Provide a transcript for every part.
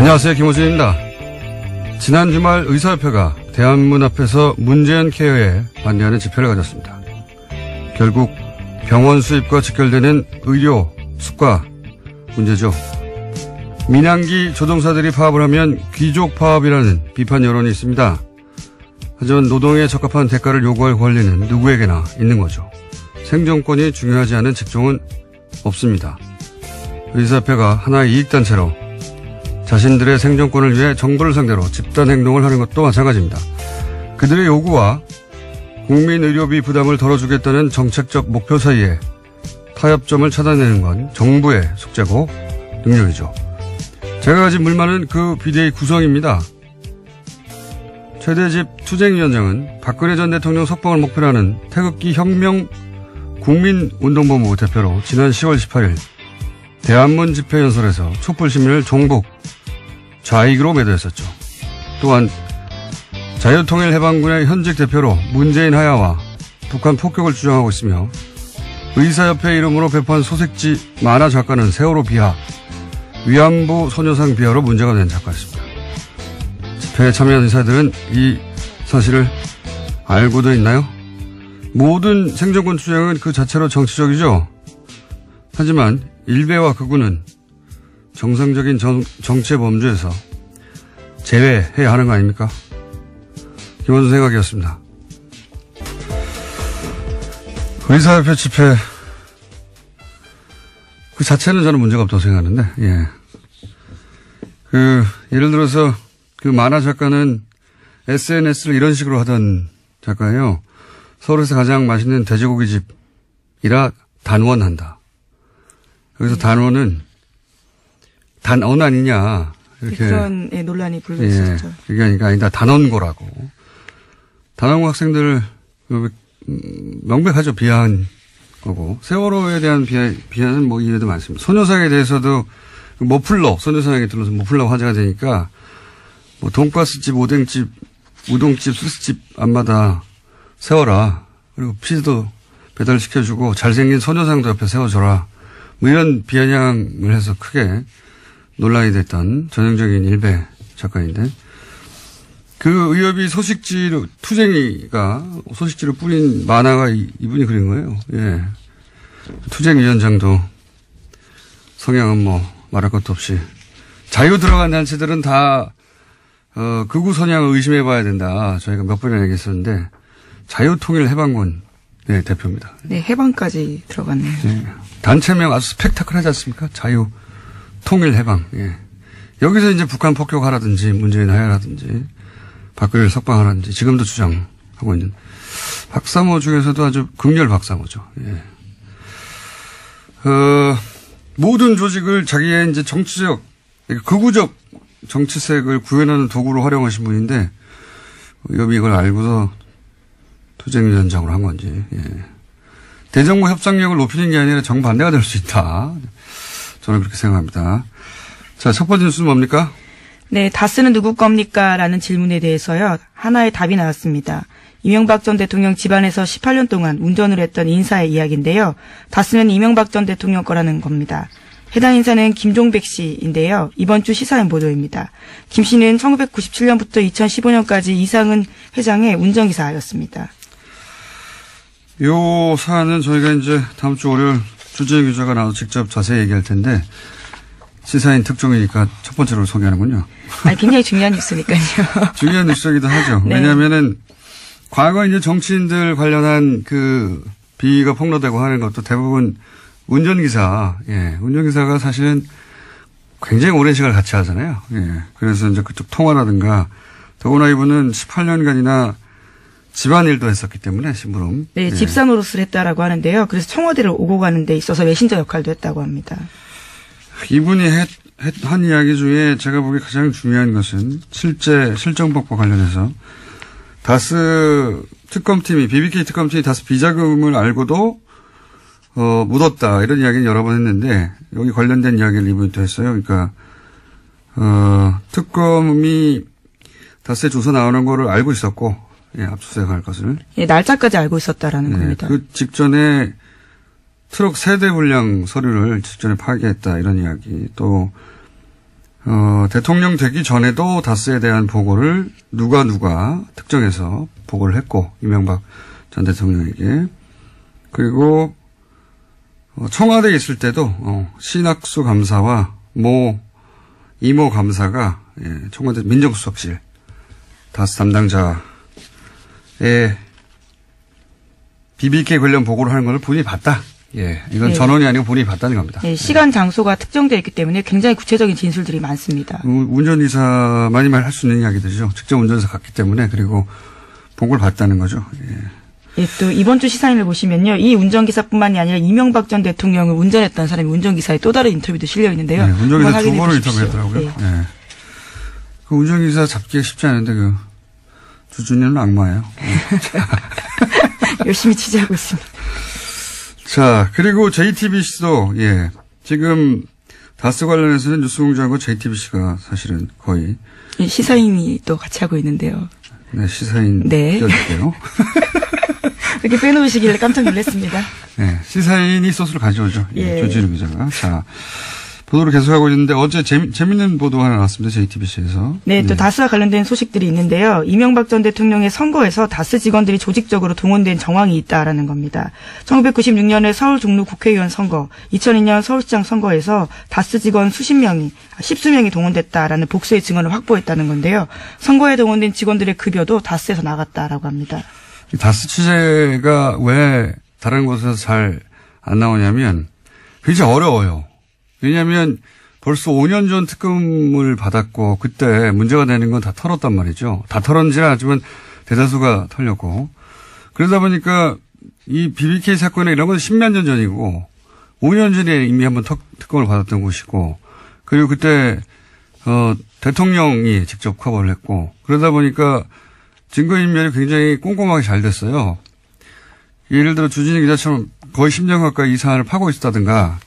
안녕하세요. 김호준입니다. 지난 주말 의사협회가 대한문 앞에서 문재인 케어에 반대하는 집회를 가졌습니다. 결국 병원 수입과 직결되는 의료 수가 문제죠. 민항기 조종사들이 파업을 하면 귀족 파업이라는 비판 여론이 있습니다. 하지만 노동에 적합한 대가를 요구할 권리는 누구에게나 있는 거죠. 생존권이 중요하지 않은 직종은 없습니다. 의사협회가 하나의 이익단체로 자신들의 생존권을 위해 정부를 상대로 집단행동을 하는 것도 마찬가지입니다. 그들의 요구와 국민의료비 부담을 덜어주겠다는 정책적 목표 사이에 타협점을 찾아내는 건 정부의 숙제고 능력이죠. 제가 가진 물만은 그 비대위 구성입니다. 최대집 투쟁위원장은 박근혜 전 대통령 석방을 목표로 하는 태극기 혁명 국민운동본부 대표로 지난 10월 18일 대한문 집회 연설에서 촛불 시민을 종북, 좌익으로 매도했었죠. 또한 자유통일해방군의 현직 대표로 문재인 하야와 북한 폭격을 주장하고 있으며 의사협회 이름으로 배포한 소식지 만화 작가는 세월호 비하, 위안부 소녀상 비하로 문제가 된 작가였습니다. 집회에 참여한 인사들은 이 사실을 알고도 있나요? 모든 생존권 투쟁은 그 자체로 정치적이죠. 하지만 일베와 극우는 정상적인 정치의 범주에서 제외해야 하는 거 아닙니까? 김원준 생각이었습니다. 의사협회 집회 그 자체는 저는 문제가 없다고 생각하는데, 예. 예를 들어서 그 만화 작가는 SNS를 이런 식으로 하던 작가예요. 서울에서 가장 맛있는 돼지고기집이라 단원한다. 여기서 단원은 단언 아니냐. 이렇게. 그런 논란이 불거졌죠. 그게 아니다. 단원고라고. 단원고 학생들을 명백하죠. 비하한 거고. 세월호에 대한 비하는 뭐 이해도 많습니다. 소녀상에 대해서도 모플러, 소녀상에 들러서 모플러 화제가 되니까 뭐 돈가스집, 오뎅집, 우동집, 스시집 앞마다 세워라. 그리고 피자도 배달시켜주고 잘생긴 소녀상도 옆에 세워줘라. 뭐 이런 비아냥을 해서 크게 논란이 됐던 전형적인 일베 작가인데 그 의협이 소식지로 투쟁이가 소식지로 뿌린 만화가 이분이 그린 거예요. 예. 투쟁위원장도 성향은 뭐 말할 것도 없이 자유 들어간 단체들은 다 극우 선양을 의심해 봐야 된다. 저희가 몇 번이나 얘기했었는데 자유통일해방군 네, 대표입니다. 네, 해방까지 들어갔네요. 네. 단체명 아주 스펙타클하지 않습니까? 자유통일해방. 예. 여기서 이제 북한 폭격하라든지 문재인 하야라든지 박근혜를 석방하라든지 지금도 주장하고 있는 박사모 중에서도 아주 극렬 박사모죠. 예. 모든 조직을 자기의 이제 정치적, 극우적 정치색을 구현하는 도구로 활용하신 분인데 여기 이걸 알고서 투쟁위원장으로 한 건지. 예. 대정부 협상력을 높이는 게 아니라 정반대가 될 수 있다. 저는 그렇게 생각합니다. 자, 첫 번째 뉴스는 뭡니까? 네, 다스는 누구 겁니까? 라는 질문에 대해서요. 하나의 답이 나왔습니다. 이명박 전 대통령 집안에서 18년 동안 운전을 했던 인사의 이야기인데요. 다스는 이명박 전 대통령 거라는 겁니다. 해당 인사는 김종백 씨인데요. 이번 주 시사인 보도입니다. 김 씨는 1997년부터 2015년까지 이상은 회장의 운전기사였습니다. 요 사안은 저희가 이제 다음 주 월요일 주재 기자가 나와서 직접 자세히 얘기할 텐데 시사인 특종이니까 첫 번째로 소개하는군요. 굉장히 중요한 뉴스니까요. 중요한 뉴스이기도 하죠. 네. 왜냐하면은 과거 이제 정치인들 관련한 그 비위가 폭로되고 하는 것도 대부분 운전기사, 예, 운전기사가 사실은 굉장히 오랜 시간을 같이 하잖아요. 예, 그래서 이제 그쪽 통화라든가 더구나 이분은 18년간이나 집안일도 했었기 때문에 심부름. 네, 예. 집사노릇을 했다라고 하는데요. 그래서 청와대를 오고 가는 데 있어서 메신저 역할도 했다고 합니다. 이분이 한 이야기 중에 제가 보기에 가장 중요한 것은 실제 실정법과 관련해서 다스 특검팀이 BBK 특검팀이 다스 비자금을 알고도 묻었다 이런 이야기는 여러 번 했는데 여기 관련된 이야기를 이분이 또 했어요. 그러니까 특검이 다스의 조사 나오는 거를 알고 있었고 예, 압수수색할 것을. 예, 날짜까지 알고 있었다라는 예, 겁니다. 그 직전에 트럭 세대 분량 서류를 직전에 파기했다 이런 이야기. 또 대통령 되기 전에도 다스에 대한 보고를 누가 특정해서 보고를 했고, 이명박 전 대통령에게. 그리고, 청와대에 있을 때도, 신학수 감사와 이모 감사가, 청와대 민정수석실, 다스 담당자의 BBK 관련 보고를 하는 걸 본인이 봤다. 이건 전원이 아니고 본인이 봤다는 겁니다. 시간, 장소가 특정되어 있기 때문에 굉장히 구체적인 진술들이 많습니다. 운전기사만이 할 수 있는 이야기들이죠. 직접 운전해서 갔기 때문에. 그리고 보고를 봤다는 거죠. 또 이번 주 시사인을 보시면요. 이 운전기사뿐만이 아니라 이명박 전 대통령을 운전했던 사람이 운전기사의 또 다른 인터뷰도 실려 있는데요. 운전기사 두 번을 인터뷰했더라고요. 그 운전기사 잡기가 쉽지 않은데 주준이는 악마예요. 열심히 취재하고 있습니다. 자, 그리고 JTBC도, 지금, 다스 관련해서는 뉴스공장과 JTBC가 사실은 거의. 시사인이 또 같이 하고 있는데요. 네, 시사인. 네. 띄워줄게요. 이렇게 빼놓으시길래 깜짝 놀랐습니다. 네, 시사인이 소스를 가져오죠. 조진우 기자가. 자, 보도를 계속하고 있는데 어제 재밌는 보도 하나 나왔습니다. JTBC에서. 네, 또 다스와 관련된 소식들이 있는데요. 이명박 전 대통령의 선거에서 다스 직원들이 조직적으로 동원된 정황이 있다라는 겁니다. 1996년에 서울 종로 국회의원 선거, 2002년 서울시장 선거에서 다스 직원 십수 명이 동원됐다라는 복수의 증언을 확보했다는 건데요. 선거에 동원된 직원들의 급여도 다스에서 나갔다라고 합니다. 다스 취재가 왜 다른 곳에서 잘 안 나오냐면 굉장히 어려워요. 왜냐하면 벌써 5년 전 특검을 받았고 그때 문제가 되는 건 다 털었단 말이죠. 다 털었는지는 하지만 대다수가 털렸고 그러다 보니까 이 BBK 사건에 이런 건 10몇 년 전이고 5년 전에 이미 한번 특검을 받았던 곳이고 그리고 그때 대통령이 직접 커버를 했고 그러다 보니까 증거인멸이 굉장히 꼼꼼하게 잘 됐어요. 예를 들어 주진희 기자처럼 거의 10년 가까이 이 사안을 파고 있었다든가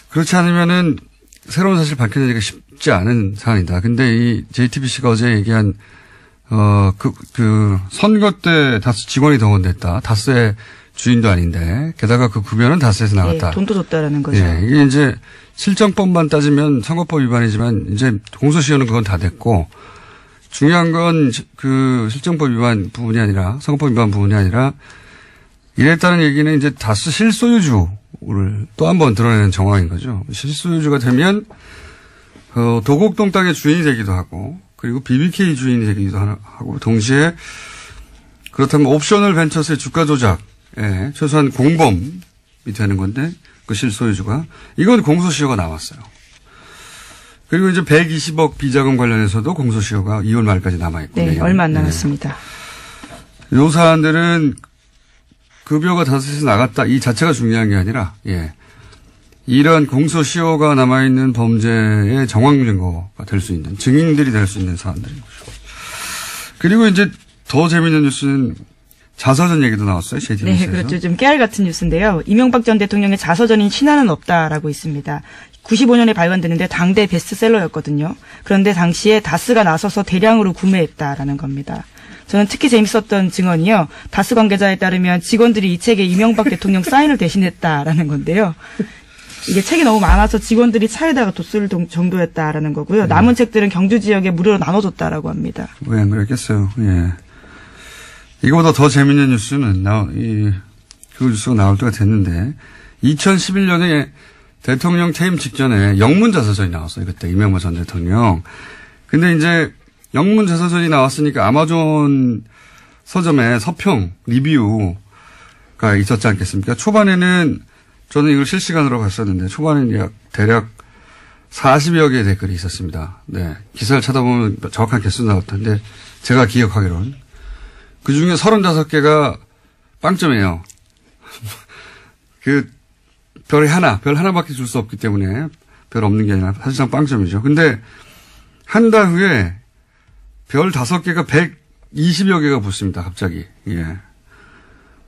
그렇지 않으면은 새로운 사실 밝혀내기가 쉽지 않은 사안이다. 근데 이 JTBC가 어제 얘기한, 선거 때 다스 직원이 동원됐다. 다스의 주인도 아닌데, 게다가 그 급여는 다스에서 나갔다. 돈도 줬다라는 거죠. 이게 이제 실정법만 따지면 선거법 위반이지만 이제 공소시효는 그건 다 됐고, 중요한 건 그 실정법 위반 부분이 아니라, 선거법 위반 부분이 아니라, 이랬다는 얘기는 이제 다스 실소유주를 또 한 번 드러내는 정황인 거죠. 실소유주가 되면, 도곡동 땅의 주인이 되기도 하고, 그리고 BBK 주인이 되기도 하고, 동시에, 그렇다면 옵셔널 벤처스의 주가 조작에 최소한 공범이 되는 건데, 그 실소유주가. 이건 공소시효가 나왔어요. 그리고 이제 120억 비자금 관련해서도 공소시효가 2월 말까지 남아있고. 네, 얼마 안 남았습니다. 요 사안들은 급여가 다스에서 나갔다. 이 자체가 중요한 게 아니라, 이런 공소시효가 남아있는 범죄의 정황 증거가 될 수 있는, 증인들이 될 수 있는 사안들인 거죠. 그리고 이제 더 재미있는 뉴스는 자서전 얘기도 나왔어요. JTBC에서. 네, 그렇죠. 좀 깨알 같은 뉴스인데요. 이명박 전 대통령의 자서전인 신화는 없다라고 있습니다. 95년에 발간됐는데 당대 베스트셀러였거든요. 그런데 당시에 다스가 나서서 대량으로 구매했다라는 겁니다. 저는 특히 재밌었던 증언이요. 다스 관계자에 따르면 직원들이 이 책에 이명박 대통령 사인을 대신했다라는 건데요. 이게 책이 너무 많아서 직원들이 차에다가 뒀을 정도였다라는 거고요. 남은 책들은 경주 지역에 무료로 나눠줬다라고 합니다. 왜 안 그랬겠어요. 이거보다 더 재밌는 뉴스는 그 뉴스가 나올 때가 됐는데 2011년에 대통령 퇴임 직전에 영문 자서전이 나왔어요. 그때 이명박 전 대통령. 근데 이제 영문 자서전이 나왔으니까 아마존 서점에 서평, 리뷰가 있었지 않겠습니까? 초반에는 저는 이걸 실시간으로 봤었는데 초반에는 대략 40여 개의 댓글이 있었습니다. 네. 기사를 찾아보면 정확한 개수 나올 텐데 제가 기억하기로는. 그 중에 35개가 빵점이에요. 별 하나밖에 줄 수 없기 때문에 별 없는 게 아니라 사실상 빵점이죠. 근데 한 달 후에 별 5개가 120여 개가 붙습니다. 갑자기.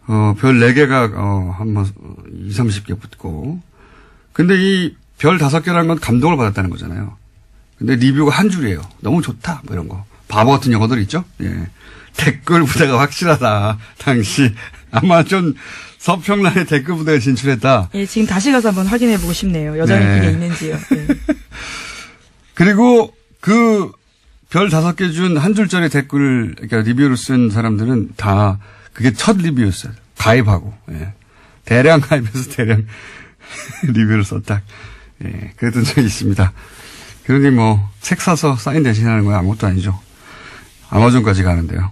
별 4개가 한 20, 30개 붙고. 근데 이 별 5개라는 건 감동을 받았다는 거잖아요. 근데 리뷰가 한 줄이에요. 너무 좋다. 뭐 이런 거. 바보 같은 영어들 있죠? 댓글 부대가 확실하다. 당시 아마존 서평란에 댓글 부대가 진출했다. 지금 다시 가서 한번 확인해 보고 싶네요. 여전히 그게 있는지요. 그리고 그 별 5개 준 한 줄짜리 댓글, 그러니까 리뷰를 쓴 사람들은 다 그게 첫 리뷰였어요. 가입하고, 예. 대량 가입해서 대량 리뷰를 썼다. 예. 그랬던 적이 있습니다. 그러니 뭐, 책 사서 사인 대신하는 건 아무것도 아니죠. 아마존까지 가는데요.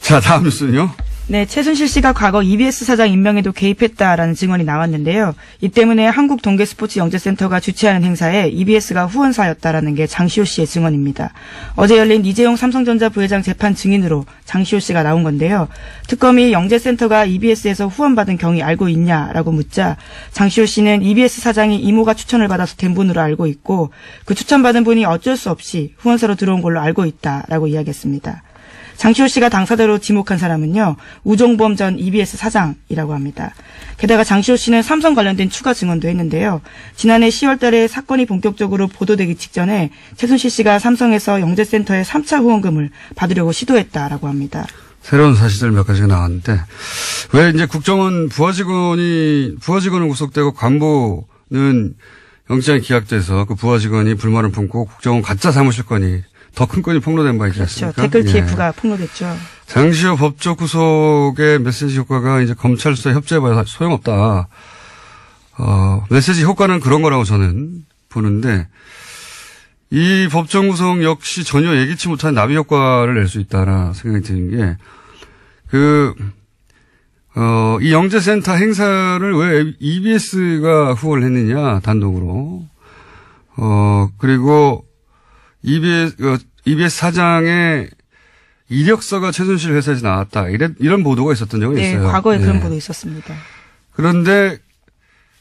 자, 다음 뉴스는요. 네, 최순실 씨가 과거 EBS 사장 임명에도 개입했다라는 증언이 나왔는데요. 이 때문에 한국동계스포츠영재센터가 주최하는 행사에 EBS가 후원사였다라는 게 장시호 씨의 증언입니다. 어제 열린 이재용 삼성전자 부회장 재판 증인으로 장시호 씨가 나온 건데요. 특검이 영재센터가 EBS에서 후원받은 경위 알고 있냐라고 묻자 장시호 씨는 EBS 사장이 이모가 추천을 받아서 된 분으로 알고 있고 그 추천받은 분이 어쩔 수 없이 후원사로 들어온 걸로 알고 있다라고 이야기했습니다. 장시호 씨가 당사자로 지목한 사람은요, 우종범 전 EBS 사장이라고 합니다. 게다가 장시호 씨는 삼성 관련된 추가 증언도 했는데요. 지난해 10월 달에 사건이 본격적으로 보도되기 직전에 최순실 씨가 삼성에서 영재센터에 3차 후원금을 받으려고 시도했다라고 합니다. 새로운 사실들 몇 가지가 나왔는데, 왜 이제 국정원 부하직원은 구속되고 간부는 영장이 기각돼서 그 부하직원이 불만을 품고 국정원 가짜 사무실 건이 더 큰 건이 폭로된 바 있지 않습니까? 그렇죠. 댓글 TF가 폭로됐죠. 장시호 법적 구속의 메시지 효과가 이제 검찰 수사 협조해봐야 소용없다. 메시지 효과는 그런 거라고 저는 보는데 이 법정 구속 역시 전혀 예기치 못한 나비 효과를 낼 수 있다라 생각이 드는 게 이 영재센터 행사를 왜 EBS가 후원을 했느냐 단독으로 그리고 EBS 사장의 이력서가 최순실 회사에서 나왔다. 이런 보도가 있었던 적이 있어요. 네, 과거에 그런 보도 있었습니다. 그런데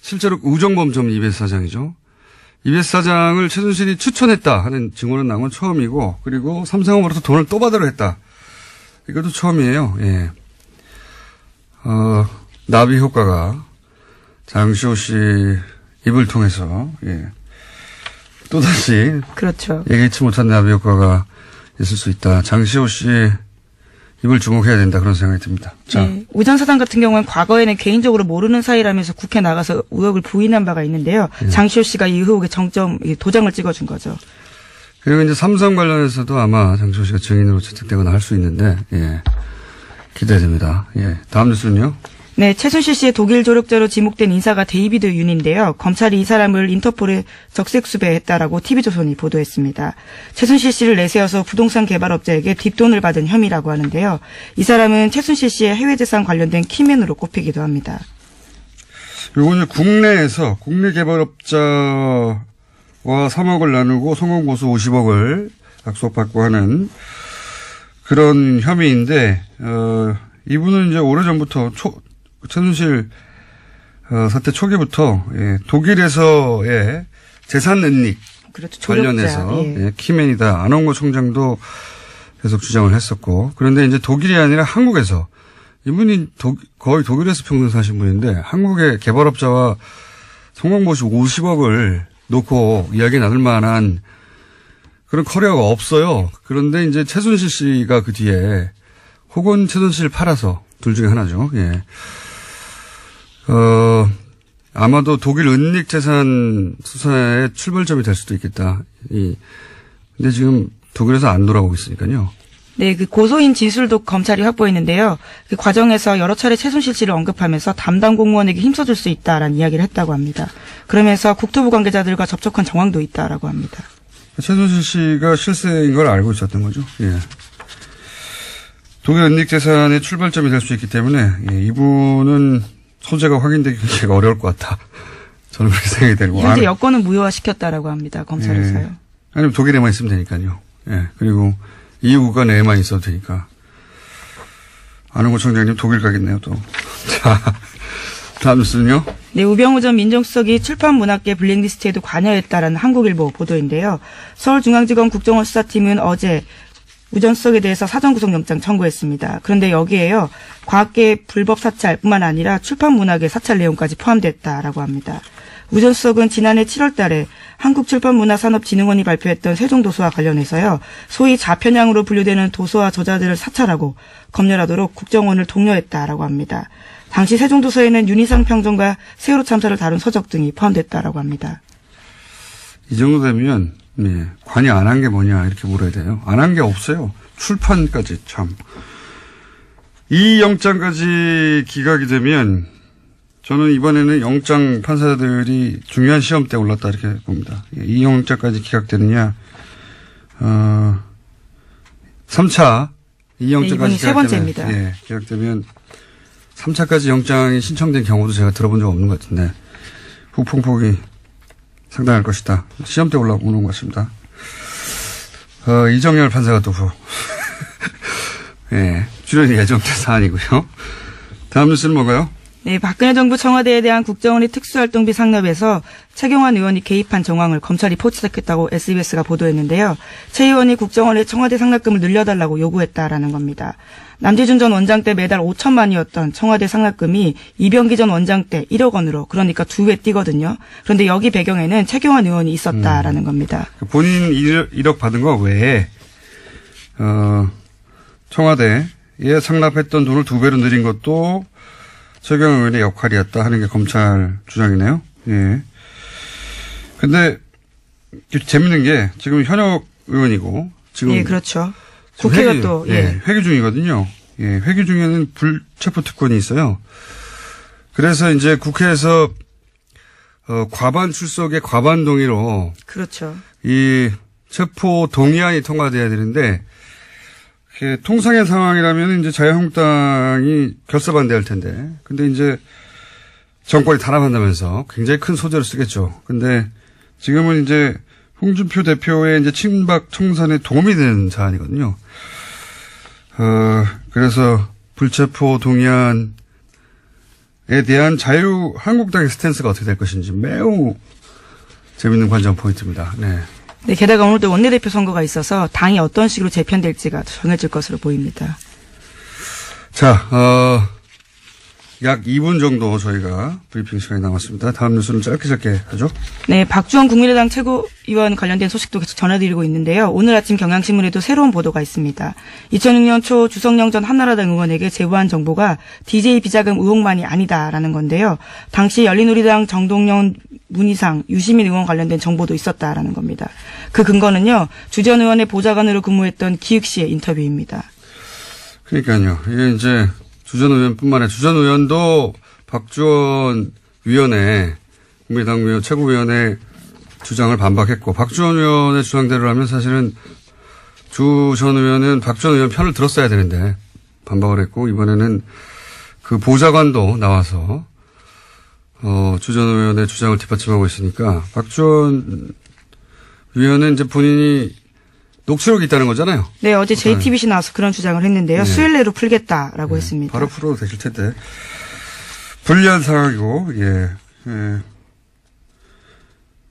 실제로 우종범 전 EBS 사장이죠. EBS 사장을 최순실이 추천했다 하는 증언은 나온 건 처음이고 그리고 삼성으로부터 돈을 또 받으려 했다. 이것도 처음이에요. 예. 나비 효과가 장시호 씨 입을 통해서 또다시 그렇죠. 예기치 못한 나비 효과가 있을 수 있다. 장시호 씨 입을 주목해야 된다. 그런 생각이 듭니다. 자. 네, 우전 사장 같은 경우는 과거에는 개인적으로 모르는 사이라면서 국회 나가서 의혹을 부인한 바가 있는데요. 장시호 씨가 이 의혹의 도장을 찍어준 거죠. 그리고 이제 삼성 관련해서도 아마 장시호 씨가 증인으로 채택되거나 할 수 있는데 기대됩니다. 다음 뉴스는요. 네, 최순실 씨의 독일 조력자로 지목된 인사가 데이비드 윤인데요. 검찰이 이 사람을 인터폴에 적색 수배했다라고 TV조선이 보도했습니다. 최순실 씨를 내세워서 부동산 개발업자에게 뒷돈을 받은 혐의라고 하는데요. 이 사람은 최순실 씨의 해외재산 관련된 키맨으로 꼽히기도 합니다. 요거는 국내에서 국내 개발업자와 3억을 나누고 성공보수 50억을 약속받고 하는 그런 혐의인데 이분은 이제 오래전부터 최순실 사태 초기부터 독일에서의 재산 은닉 그렇죠. 관련해서 키맨이다. 안홍구 총장도 계속 주장을 했었고 그런데 이제 독일이 아니라 한국에서 이분이 거의 독일에서 평생 사신 분인데 한국의 개발업자와 성공보수 50억을 놓고 이야기 나눌 만한 그런 커리어가 없어요. 그런데 이제 최순실 씨가 그 뒤에 혹은 최순실을 팔아서 둘 중에 하나죠. 아마도 독일 은닉 재산 수사의 출발점이 될 수도 있겠다. 근데 지금 독일에서 안 돌아오고 있으니까요. 네, 그 고소인 진술도 검찰이 확보했는데요. 그 과정에서 여러 차례 최순실 씨를 언급하면서 담당 공무원에게 힘써줄 수 있다라는 이야기를 했다고 합니다. 그러면서 국토부 관계자들과 접촉한 정황도 있다라고 합니다. 최순실 씨가 실세인 걸 알고 있었던 거죠. 독일 은닉 재산의 출발점이 될 수 있기 때문에 이분은 소재가 확인되기 굉장히 어려울 것 같다. 저는 그렇게 생각이 되고. 현재 여권은 무효화시켰다라고 합니다. 검찰에서요. 아니면 독일에만 있으면 되니까요. 그리고 EU가 내에만 있어도 되니까. 안홍구 총장님 독일 가겠네요 또. 자, 다음 뉴스는요. 네, 우병우 전 민정수석이 출판문학계 블랙리스트에도 관여했다라는 한국일보 보도인데요. 서울중앙지검 국정원 수사팀은 어제 우 전 수석에 대해서 사전구속영장 청구했습니다. 그런데 여기에요. 과학계 불법 사찰뿐만 아니라 출판문학의 사찰 내용까지 포함됐다라고 합니다. 우 전 수석은 지난해 7월 달에 한국출판문화산업진흥원이 발표했던 세종도서와 관련해서요. 소위 좌편향으로 분류되는 도서와 저자들을 사찰하고 검열하도록 국정원을 독려했다라고 합니다. 당시 세종도서에는 윤희상 평전과 세월호 참사를 다룬 서적 등이 포함됐다라고 합니다. 이 정도 되면 네. 관여 안 한 게 뭐냐 이렇게 물어야 돼요. 안 한 게 없어요. 출판까지 참. 이 영장까지 기각이 되면 저는 이번에는 영장 판사들이 중요한 시험대에 올랐다 이렇게 봅니다. 이 영장까지 기각되느냐. 3차 이 영장까지 이번이 세 번째입니다. 예, 기각되면 3차까지 영장이 신청된 경우도 제가 들어본 적 없는 것 같은데 후폭풍이 상당할 것이다. 시험대 올라오는 것 같습니다. 이정열 판사가 또 예, 출연이 예정된 사안이고요. 다음 뉴스는 뭔가요? 네, 박근혜 정부 청와대에 대한 국정원의 특수활동비 상납에서 최경환 의원이 개입한 정황을 검찰이 포착했다고 SBS가 보도했는데요. 최 의원이 국정원에 청와대 상납금을 늘려달라고 요구했다라는 겁니다. 남재준 전 원장 때 매달 5천만이었던 청와대 상납금이 이병기 전 원장 때 1억 원으로 그러니까 2배 뛰거든요. 그런데 여기 배경에는 최경환 의원이 있었다라는 겁니다. 본인 1억 받은 거 외에 청와대에 상납했던 돈을 2배로 늘린 것도 최경환 의원의 역할이었다 하는 게 검찰 주장이네요. 예. 근데 재밌는 게 지금 현역 의원이고 지금 예, 그렇죠. 국회가 또 예, 회기 중이거든요. 예, 회기 중에는 불체포 특권이 있어요. 그래서 이제 국회에서 과반 출석에 과반 동의로 그렇죠. 이 체포 동의안이 통과돼야 되는데 통상의 상황이라면 이제 자유한국당이 결사 반대할 텐데, 근데 이제 정권이 탄압한다면서 굉장히 큰 소재를 쓰겠죠. 근데 지금은 이제 홍준표 대표의 이제 친박 청산에 도움이 되는 사안이거든요. 그래서 불체포 동의안에 대한 자유한국당의 스탠스가 어떻게 될 것인지 매우 재밌는 관전 포인트입니다. 네. 네, 게다가 오늘도 원내대표 선거가 있어서 당이 어떤 식으로 재편될지가 정해질 것으로 보입니다. 자, 약 2분 정도 저희가 브리핑 시간이 남았습니다. 다음 뉴스는 짧게 하죠. 네, 박주원 국민의당 최고위원 관련된 소식도 계속 전해드리고 있는데요. 오늘 아침 경향신문에도 새로운 보도가 있습니다. 2006년 초 주성영 전 한나라당 의원에게 제보한 정보가 DJ 비자금 의혹만이 아니다라는 건데요. 당시 열린우리당 정동영, 문희상, 유시민 의원 관련된 정보도 있었다라는 겁니다. 그 근거는요, 주 전 의원의 보좌관으로 근무했던 기익 씨의 인터뷰입니다. 그러니까요. 이게 이제 주 전 의원뿐만 아니라 주 전 의원도 박주원 위원회, 국민의당 위원, 최고위원회 주장을 반박했고, 박주원 의원의 주장대로라면 사실은 주 전 의원은 박주원 의원 편을 들었어야 되는데 반박을 했고, 이번에는 그 보좌관도 나와서 주 전 의원의 주장을 뒷받침하고 있으니까 박주원 위원은 이제 본인이 녹취록이 있다는 거잖아요. 네, 어제 JTBC 나와서 그런 주장을 했는데요. 네. 수요일 내로 풀겠다라고 네. 했습니다. 바로 풀어도 되실 텐데. 불리한 상황이고, 예.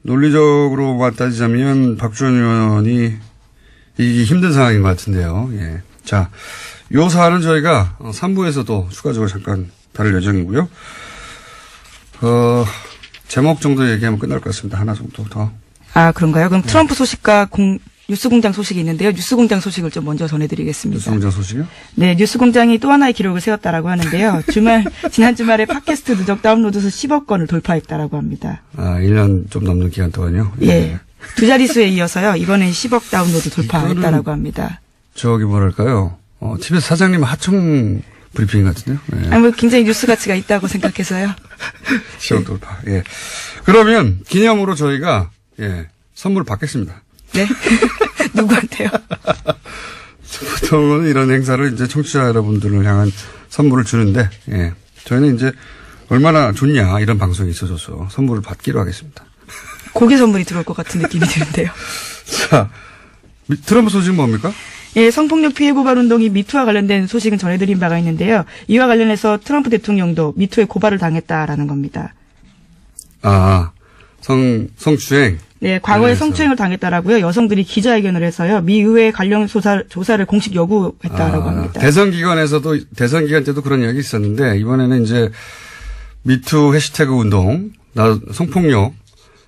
논리적으로만 따지자면 박주원 의원이 이기기 힘든 상황인 것 같은데요. 예. 자, 요 사안은 저희가 3부에서도 추가적으로 잠깐 다룰 예정이고요. 제목 정도 얘기하면 끝날 것 같습니다. 하나 정도 더. 아, 그런가요? 그럼 트럼프 소식과 뉴스공장 소식이 있는데요. 뉴스공장 소식을 좀 먼저 전해드리겠습니다. 뉴스공장 소식이요? 네, 뉴스공장이 또 하나의 기록을 세웠다라고 하는데요. 지난 주말에 팟캐스트 누적 다운로드 수 10억 건을 돌파했다라고 합니다. 아, 1년 좀 넘는 기간 동안요? 예. 두 자릿수에 이어서요. 이번엔 10억 다운로드 돌파했다라고 합니다. 저기 뭐랄까요? TBS 사장님 하청 브리핑 같은데요? 예. 아니, 뭐 굉장히 뉴스 가치가 있다고 생각해서요. 10억 돌파. 예. 그러면 기념으로 저희가 선물을 받겠습니다. 네? 누구한테요? 보통은 이런 행사를 이제 청취자 여러분들을 향한 선물을 주는데, 예. 저희는 이제 얼마나 좋냐, 이런 방송이 있어져서 선물을 받기로 하겠습니다. 고기 선물이 들어올 것 같은 느낌이 드는데요. 자, 트럼프 소식은 뭡니까? 예, 성폭력 피해 고발 운동이 미투와 관련된 소식은 전해드린 바가 있는데요. 이와 관련해서 트럼프 대통령도 미투에 고발을 당했다라는 겁니다. 아, 성추행. 네, 과거에 성추행을 당했다라고요. 여성들이 기자회견을 해서요. 미 의회 관련 조사를 공식 요구했다라고 합니다. 대선 기간 때도 그런 이야기 있었는데 이번에는 이제 미투 해시태그 운동, 성폭력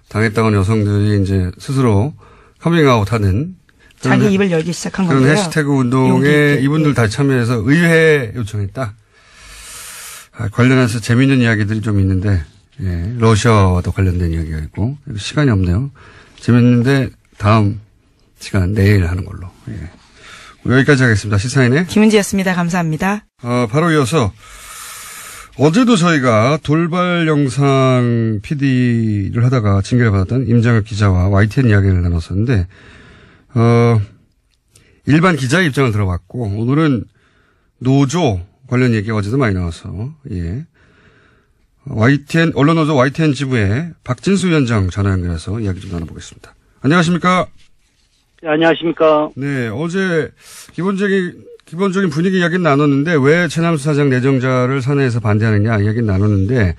당했다는 여성들이 이제 스스로 커밍아웃하는 자기 입을 열기 시작한 그런 건데요. 해시태그 운동에 이분들 다 참여해서 의회 요청했다. 관련해서 재미있는 이야기들이 좀 있는데, 예, 러시아와도 관련된 이야기가 있고, 시간이 없네요. 재밌는데, 다음 시간 내일 하는 걸로. 예. 여기까지 하겠습니다. 시사인의 김은지였습니다. 감사합니다. 바로 이어서 어제도 저희가 돌발 영상 PD를 하다가 징계를 받았던 임장혁 기자와 YTN 이야기를 나눴었는데, 일반 기자의 입장을 들어봤고, 오늘은 노조 관련 얘기가 어제도 많이 나와서, 예. YTN, 언론노조 YTN 지부의 박진수 위원장 전화 연결해서 이야기 좀 나눠보겠습니다. 안녕하십니까? 네, 안녕하십니까? 네, 어제 기본적인 분위기 이야기는 나눴는데 왜 최남수 사장 내정자를 사내에서 반대하느냐 이야기는 나눴는데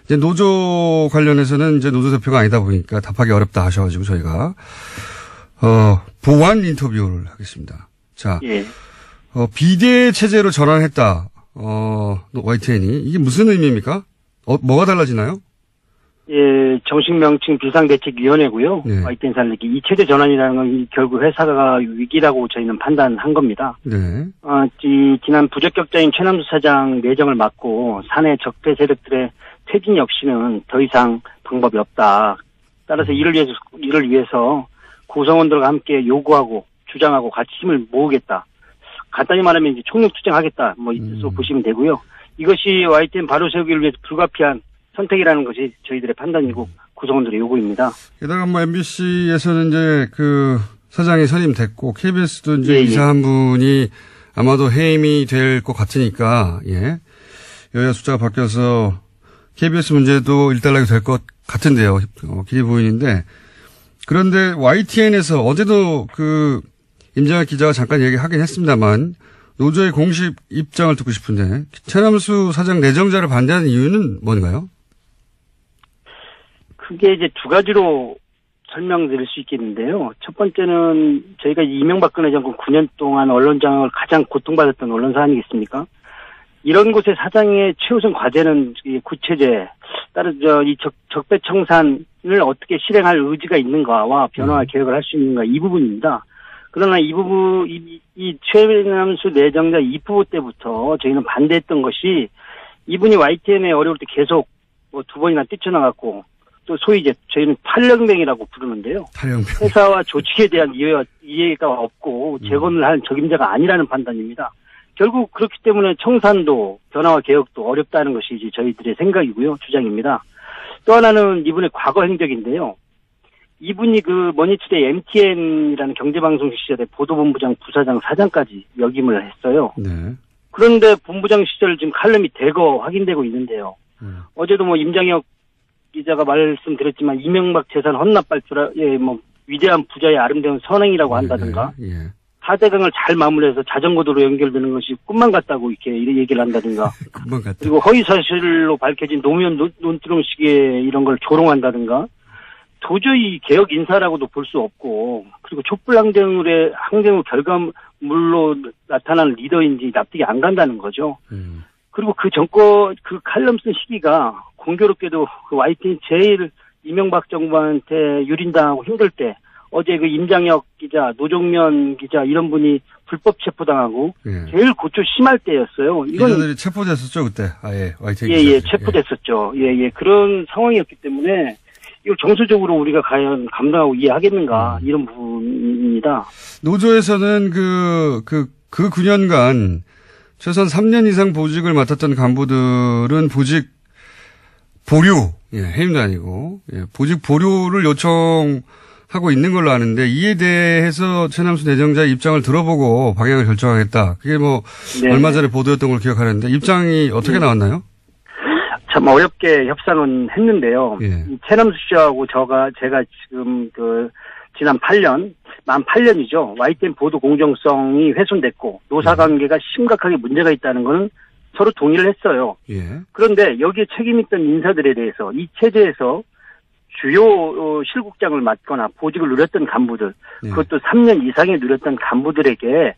이제 노조 관련해서는 이제 노조 대표가 아니다 보니까 답하기 어렵다 하셔가지고 저희가 보완 인터뷰를 하겠습니다. 자, 예. 비대 체제로 전환했다. YTN이 이게 무슨 의미입니까? 뭐가 달라지나요? 예, 정식 명칭 비상대책위원회고요. 네. YTN 산맥이 이 체제 전환이라는 건 결국 회사가 위기라고 저희는 판단한 겁니다. 네. 지난 부적격자인 최남수 사장 내정을 막고 사내 적폐 세력들의 퇴진 없이는 더 이상 방법이 없다. 따라서 이를 위해서 구성원들과 함께 요구하고 주장하고 같이 힘을 모으겠다. 간단히 말하면 이제 총력투쟁하겠다. 이 뜻으로 보시면 되고요. 이것이 YTN 바로 세우기를 위해서 불가피한 선택이라는 것이 저희들의 판단이고 구성원들의 요구입니다. 게다가 MBC에서는 이제 그 사장이 선임됐고 KBS도 이제 이사 한 분이 아마도 해임이 될 것 같으니까 예. 여야 숫자가 바뀌어서 KBS 문제도 일단락이 될 것 같은데요. 길이 보이는데 그런데 YTN에서 어제도 그 임장혁 기자가 잠깐 얘기하긴 했습니다만 노조의 공식 입장을 듣고 싶은데 최남수 사장 내정자를 반대하는 이유는 뭔가요? 크게 이제 두 가지로 설명드릴 수 있겠는데요. 첫 번째는 저희가 이명박근혜 정권 9년 동안 언론장악을 가장 고통받았던 언론사 아니겠습니까? 이런 곳의 사장의 최우선 과제는 이 구체제, 따라서 이 적폐 청산을 어떻게 실행할 의지가 있는가와 변화와 개혁을 할 수 있는가 이 부분입니다. 그러나 이 최남수 내정자 입후보 때부터 저희는 반대했던 것이 이분이 YTN에 어려울 때 계속 두 번이나 뛰쳐나갔고 또 소위 이제 저희는 탈영맹이라고 부르는데요. 탈영맹. 회사와 조직에 대한 이해가 없고 재건을 할 적임자가 아니라는 판단입니다. 결국 그렇기 때문에 청산도 변화와 개혁도 어렵다는 것이 이제 저희들의 생각이고요. 주장입니다. 또 하나는 이분의 과거 행적인데요. 이분이 그 머니투데이 MTN이라는 경제방송 시절에 보도본부장, 부사장, 사장까지 역임을 했어요. 네. 그런데 본부장 시절 지금 칼럼이 대거 확인되고 있는데요. 어제도 임장혁 기자가 말씀드렸지만 이명박 재산 헌납 발표에 위대한 부자의 아름다운 선행이라고 한다든가 예. 하대강을 잘 마무리해서 자전거도로 연결되는 것이 꿈만 같다고 이렇게 얘기를 한다든가 꿈만 같다. 그리고 허위사실로 밝혀진 노무현 논두렁식의 이런 걸 조롱한다든가 도저히 개혁 인사라고도 볼 수 없고 그리고 촛불 항쟁의 결과물로 나타나는 리더인지 납득이 안 간다는 거죠. 그리고 그 칼럼 쓴 시기가 공교롭게도 그 YTN 제일 이명박 정부한테 유린당하고 힘들 때 어제 그 임장혁 기자, 노종면 기자 이런 분이 불법 체포당하고 예. 제일 고초 심할 때였어요. 이건 기자들이 체포됐었죠 그때. 아예 YTN 예, 체포됐었죠. 예, 그런 상황이었기 때문에 이걸 정서적으로 우리가 과연 감당하고 이해하겠는가 이런 부분입니다. 노조에서는 그 9년간 최소한 3년 이상 보직을 맡았던 간부들은 보직 보류, 해임도 아니고, 보직 보류를 요청하고 있는 걸로 아는데, 이에 대해서 최남수 내정자의 입장을 들어보고 방향을 결정하겠다. 그게 네. 얼마 전에 보도였던 걸 기억하는데, 입장이 어떻게 나왔나요? 참 어렵게 협상은 했는데요. 예. 최남수 씨하고 제가 지금 지난 만 8년이죠. YTN 보도 공정성이 훼손됐고, 노사관계가 심각하게 문제가 있다는 것은 서로 동의를 했어요. 예. 그런데 여기에 책임있던 인사들에 대해서 이 체제에서 주요 실국장을 맡거나 보직을 누렸던 간부들, 그것도 3년 이상에 누렸던 간부들에게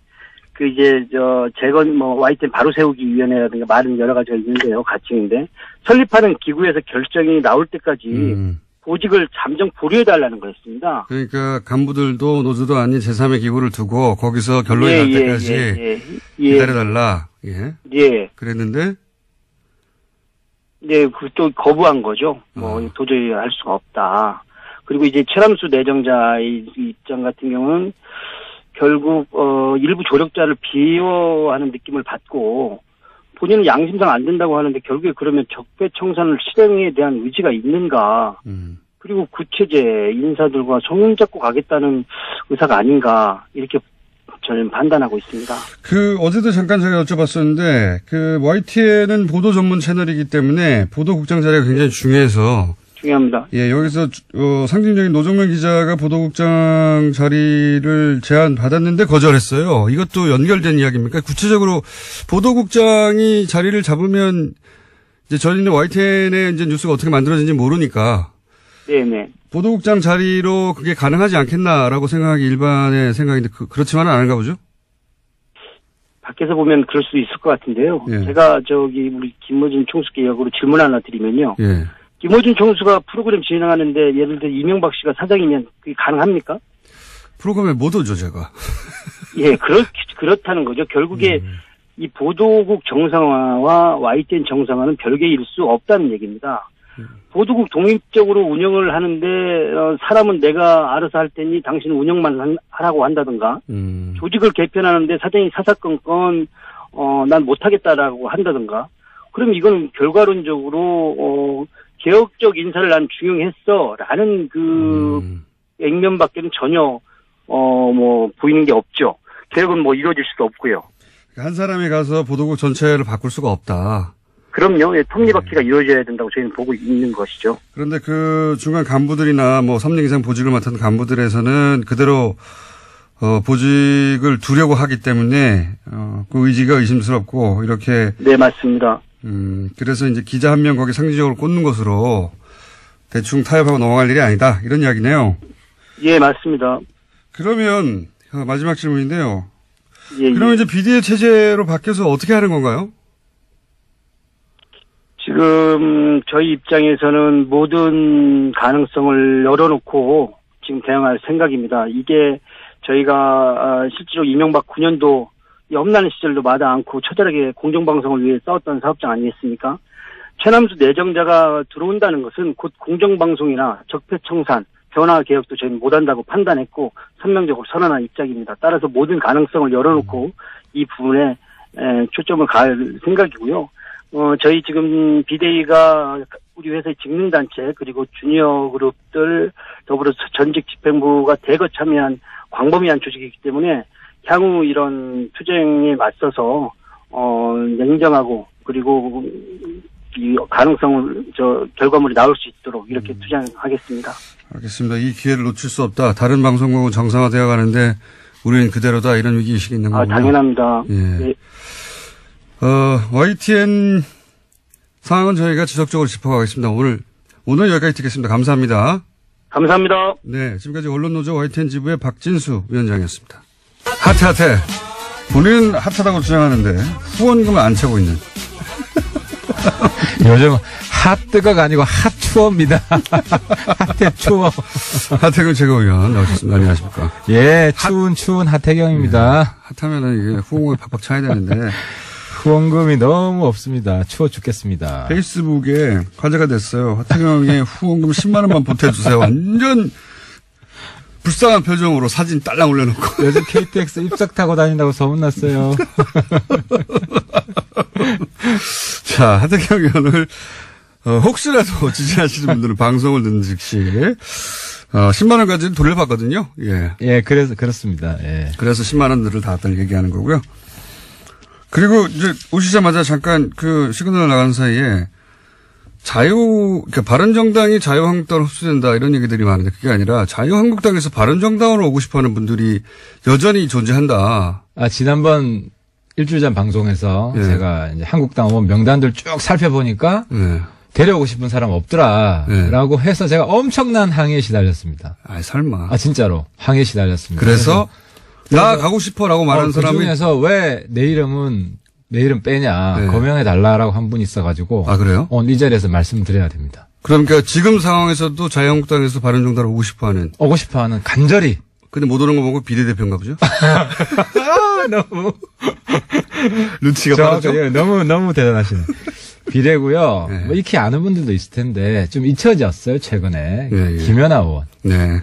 YTN 바로 세우기 위원회라든가 말은 여러 가지가 있는데요. 가칭인데 설립하는 기구에서 결정이 나올 때까지 보직을 잠정 보류해달라는 거였습니다. 그러니까 간부들도 노조도 아닌 제3의 기구를 두고 거기서 결론이 날 때까지 기다려달라. 예. 그랬는데? 네, 또 거부한 거죠. 도저히 할 수가 없다. 그리고 이제 최람수 내정자의 입장 같은 경우는 결국 일부 조력자를 비호하는 느낌을 받고 본인은 양심상 안 된다고 하는데 결국에 그러면 적폐청산을 실행에 대한 의지가 있는가? 그리고 구체제 인사들과 손잡고 가겠다는 의사가 아닌가 이렇게 저는 판단하고 있습니다. 어제도 잠깐 제가 여쭤봤었는데 YTN은 보도 전문 채널이기 때문에 보도국장 자리가 굉장히 중요해서. 중요합니다. 예, 여기서 상징적인 노정면 기자가 보도국장 자리를 제안받았는데 거절했어요. 이것도 연결된 이야기입니까? 구체적으로 보도국장이 자리를 잡으면 이제 저희는 YTN의 이제 뉴스가 어떻게 만들어진지 모르니까. 네네. 보도국장 자리로 그게 가능하지 않겠나라고 생각하기 일반의 생각인데 그렇지만은 않은가 보죠? 밖에서 보면 그럴 수 있을 것 같은데요. 예. 제가 우리 김어준 총수께 역으로 질문 하나 드리면요. 예. 김어준 총수가 프로그램 진행하는데 예를 들어 이명박 씨가 사장이면 그게 가능합니까? 프로그램에 못 오죠, 제가. 예, 그렇다는 거죠. 결국에 이 보도국 정상화와 YTN 정상화는 별개일 수 없다는 얘기입니다. 보도국 독립적으로 운영을 하는데 사람은 내가 알아서 할 테니 당신은 운영만 하라고 한다든가 조직을 개편하는데 사장이 사사건건 난 못하겠다라고 한다든가 그럼 이거는 결과론적으로 개혁적 인사를 난 중용했어라는 액면밖에는 전혀 보이는 게 없죠. 개혁은 이루어질 수도 없고요. 한 사람이 가서 보도국 전체를 바꿀 수가 없다. 그럼요. 예, 톱니바퀴가 이루어져야 된다고 저희는 보고 있는 것이죠. 그런데 중간 간부들이나 3년 이상 보직을 맡은 간부들에서는 그대로 보직을 두려고 하기 때문에 그 의지가 의심스럽고 이렇게. 네, 맞습니다. 그래서 이제 기자 한 명 거기 상징적으로 꽂는 것으로 대충 타협하고 넘어갈 일이 아니다. 이런 이야기네요. 예, 맞습니다. 그러면 마지막 질문인데요. 예, 그러면 이제 비대위 체제로 바뀌어서 어떻게 하는 건가요? 지금 저희 입장에서는 모든 가능성을 열어놓고 지금 대응할 생각입니다. 이게 저희가 실제로 이명박 9년도 험난한 시절도 마다 않고 처절하게 공정방송을 위해 싸웠던 사업장 아니겠습니까? 최남수 내정자가 들어온다는 것은 곧 공정방송이나 적폐청산, 변화개혁도 저희는 못한다고 판단했고 선명적으로 선언한 입장입니다. 따라서 모든 가능성을 열어놓고 이 부분에 초점을 가할 생각이고요. 저희 지금 비대위가 우리 회사의 직능단체 그리고 주니어 그룹들 더불어 전직 집행부가 대거 참여한 광범위한 조직이기 때문에 향후 이런 투쟁에 맞서서 냉정하고 그리고 이 가능성을 결과물이 나올 수 있도록 이렇게 투쟁하겠습니다. 알겠습니다. 이 기회를 놓칠 수 없다. 다른 방송국은 정상화되어 가는데 우리는 그대로다. 이런 위기의식이 있는 거군요. 당연합니다. 예. 네. YTN 상황은 저희가 지속적으로 짚어가겠습니다. 오늘 여기까지 듣겠습니다. 감사합니다. 감사합니다. 네, 지금까지 언론노조 YTN 지부의 박진수 위원장이었습니다. 핫해. 본인은 핫하다고 주장하는데 후원금을 안 차고 있는. 요즘 핫뜨거가 아니고 핫추어입니다. 핫해 추워. 하태경 최고위원 나오셨습니다. 안녕하십니까. 예, 추운 하태경입니다. 예, 핫하면은 이게 후원금을 팍팍 차야 되는데. 후원금이 너무 없습니다. 추워 죽겠습니다. 페이스북에 화제가 됐어요. 하태경의 후원금 10만 원만 보태주세요. 완전 불쌍한 표정으로 사진 딸랑 올려놓고. 요즘 KTX 입석 타고 다닌다고 소문났어요. 자, 하태경 의원을 혹시라도 지지하시는 분들은 방송을 듣는 즉시 10만 원까지는 돌려받거든요. 예. 예, 그렇습니다. 예. 그래서 10만 원들을 다 왔다는 얘기하는 거고요. 그리고 이제 오시자마자 잠깐 시그널 나간 사이에 그러니까 바른정당이 자유한국당으로 흡수된다 이런 얘기들이 많은데 그게 아니라 자유한국당에서 바른정당으로 오고 싶어 하는 분들이 여전히 존재한다. 지난번 일주일 전 방송에서 예. 제가 이제 한국당 의원 명단들 쭉 살펴보니까 예. 데려오고 싶은 사람 없더라라고 예. 해서 제가 엄청난 항의에 시달렸습니다. 설마. 진짜로 항의에 시달렸습니다. 그래서 나 가고 싶어라고 말하는 사람이. 그중에서 왜 내 이름 빼냐 네. 거명해달라라고 한 분 있어가지고. 그래요? 이 자리에서 말씀드려야 됩니다. 그러니까 지금 상황에서도 자유한국당에서 바른정당으로 오고 싶어하는. 간절히. 근데 못 오는 거 보고 비례대표인가 보죠? 너무. 눈치가 빠르죠? 너무 대단하시네. 비례고요. 네. 뭐 익히 아는 분들도 있을 텐데 좀 잊혀졌어요 최근에. 예. 김연아 의원. 네.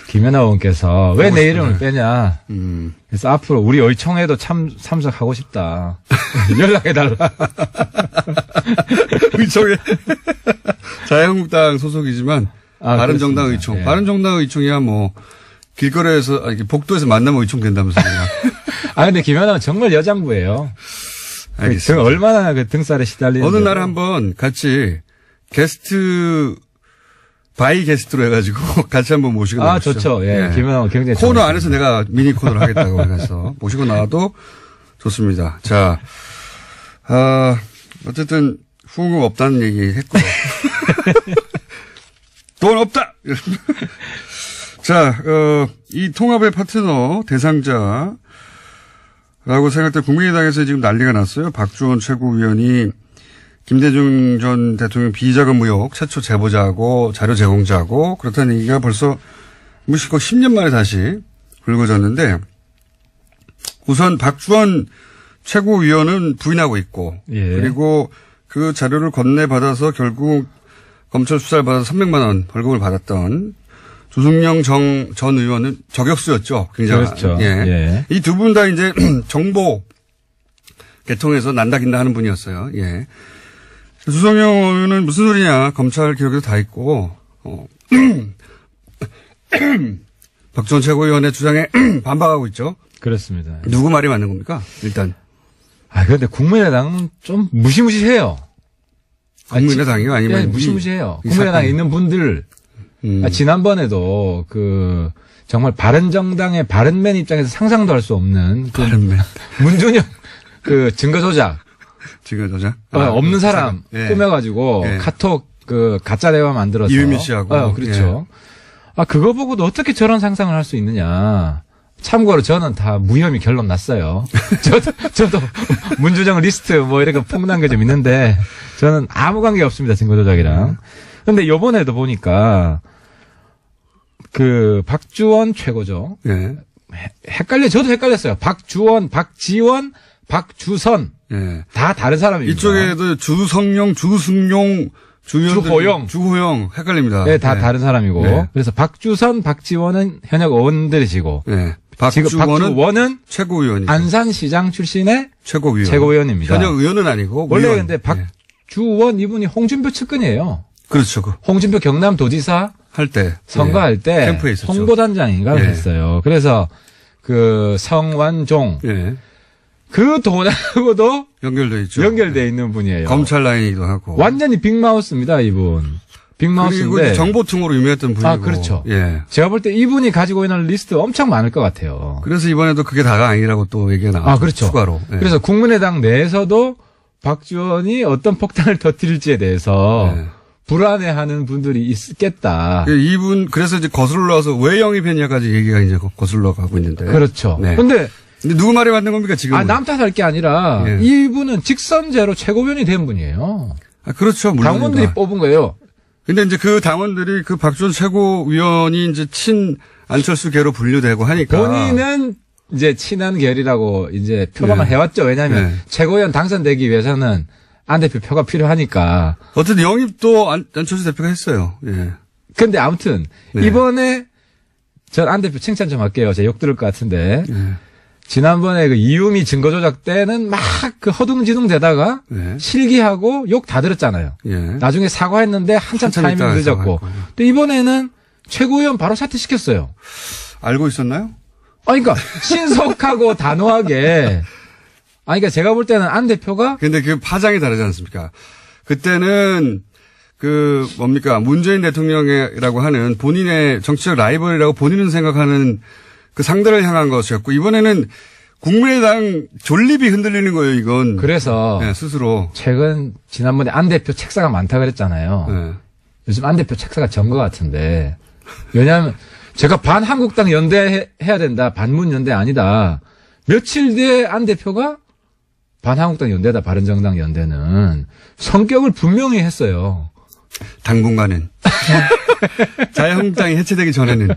김연아 의원께서 왜 내 이름을 빼냐. 그래서 앞으로 우리 의총에도 참석하고 싶다. 연락해달라. 의총에 자유한국당 소속이지만 바른정당 의총. 예. 바른정당 의총이야 뭐 길거리에서 복도에서 만나면 의총 된다면서요. 근데 김연아는 정말 여장부예요. 알겠습니다. 얼마나 그 등살에 시달리는. 어느 날 한번 같이 바이 게스트로 해가지고 같이 한번 모시고 나오시죠. 좋죠. 예. 김연아 굉장히 코너 안에서 내가 미니 코너를 하겠다고 해서 모시고 나와도 좋습니다. 자, 어쨌든 후원금 없다는 얘기 했고요. 돈 없다! 자, 이 통합의 파트너 대상자라고 생각될 국민의당에서 지금 난리가 났어요. 박주원 최고위원이 김대중 전 대통령 비자금 의혹 최초 제보자고 자료 제공자고 그렇다는 얘기가 벌써 무시고 10년 만에 다시 불거졌는데 우선 박주원 최고위원은 부인하고 있고 예. 그리고 그 자료를 건네받아서 결국 검찰 수사를 받아서 300만 원 벌금을 받았던 주승용 전 의원은 저격수였죠. 굉장히. 그렇죠. 예. 예. 이 두 분 다 이제 정보 개통해서 난다긴다 하는 분이었어요. 예. 주승용 의원은 무슨 소리냐. 검찰 기록에도 다 있고, 박주원 최고위원의 주장에 반박하고 있죠. 그렇습니다. 누구 말이 맞는 겁니까? 일단. 그런데 국민의당은 좀 무시무시해요. 국민의당이요? 아니면. 네, 무시무시해요. 국민의당에 있는 분들. 지난번에도 정말 바른정당의 바른맨 입장에서 상상도 할 수 없는 바른맨. 문준영 증거 조작. 증거 조작? 없는 사람 예. 꾸며가지고 예. 카톡 가짜 대화 만들어서. 이유미 씨하고. 그렇죠. 예. 그거 보고도 어떻게 저런 상상을 할 수 있느냐. 참고로 저는 다 무혐의 결론 났어요. 저도 문준영 리스트 이렇게 폭로한 게 좀 있는데 저는 아무 관계 없습니다. 증거 조작이랑. 근데 요번에도 보니까 박주원 최고죠. 예. 저도 헷갈렸어요. 박주원, 박지원, 박주선. 예. 다 다른 사람입니다. 이쪽에도 주성용, 주승용, 주호영 헷갈립니다. 네, 다 네. 다른 사람이고. 네. 그래서 박주선, 박지원은 현역 의원들이시고. 네. 박주원은 최고위원이죠. 안산시장 출신의 최고위원입니다. 현역 의원은 아니고. 원래 의원. 근데 박주원 이분이 홍준표 측근이에요. 그렇죠. 홍준표 경남도지사 할 때 선거할 때 캠프에 있었죠. 홍보단장인가 했어요. 그래서 성완종 그 돈하고도 연결돼 있죠. 연결돼 있는 분이에요. 검찰 라인이기도 하고. 완전히 빅마우스입니다, 이분. 빅마우스인데. 그리고 정보통으로 유명했던 분이고. 그렇죠. 예. 제가 볼 때 이분이 가지고 있는 리스트 엄청 많을 것 같아요. 그래서 이번에도 그게 다가 아니라고 또 얘기가 나왔죠. 그렇죠. 추가로. 예. 그래서 국민의당 내에서도 박지원이 어떤 폭탄을 터뜨릴지에 대해서 불안해하는 분들이 있겠다. 이분 그래서 이제 거슬러 와서 왜 영입했냐까지 얘기가 이제 거슬러 가고 있는데. 그렇죠. 네. 근데 누구 말이 맞는 겁니까 지금? 남 탓할 게 아니라 이분은 직선제로 최고위원이 된 분이에요. 그렇죠. 물론입니다. 당원들이 뽑은 거예요. 근데 이제 그 당원들이 그 박주원 최고위원이 이제 친 안철수계로 분류되고 하니까. 본인은 이제 친한 결이라고 이제 표방을 해왔죠. 왜냐하면 최고위원 당선되기 위해서는 안 대표 표가 필요하니까. 어쨌든 영입도 안철수 대표가 했어요. 예. 근데 아무튼 이번에 전 안 대표 칭찬 좀 할게요. 제가 욕 들을 것 같은데. 지난번에 이유미 증거 조작 때는 막 허둥지둥 되다가 실기하고 욕 다 들었잖아요. 나중에 사과했는데 한참 타이밍 늦었고. 또 이번에는 최고위원 바로 사퇴시켰어요. 알고 있었나요? 그러니까 신속하고 단호하게. 그러니까 제가 볼 때는 안 대표가. 근데 그 파장이 다르지 않습니까? 그때는 문재인 대통령이라고 하는 본인의 정치적 라이벌이라고 본인은 생각하는 그 상대를 향한 것이었고, 이번에는 국민의당 존립이 흔들리는 거예요, 이건. 그래서. 스스로. 지난번에 안 대표 책사가 많다 그랬잖아요. 요즘 안 대표 책사가 전 것 같은데. 왜냐하면 제가 반한국당 연대 해야 된다. 반문 연대 아니다. 며칠 뒤에 안 대표가 반한국당 연대다. 바른정당 연대는 성격을 분명히 했어요. 당분간은. 자유한국당이 해체되기 전에는.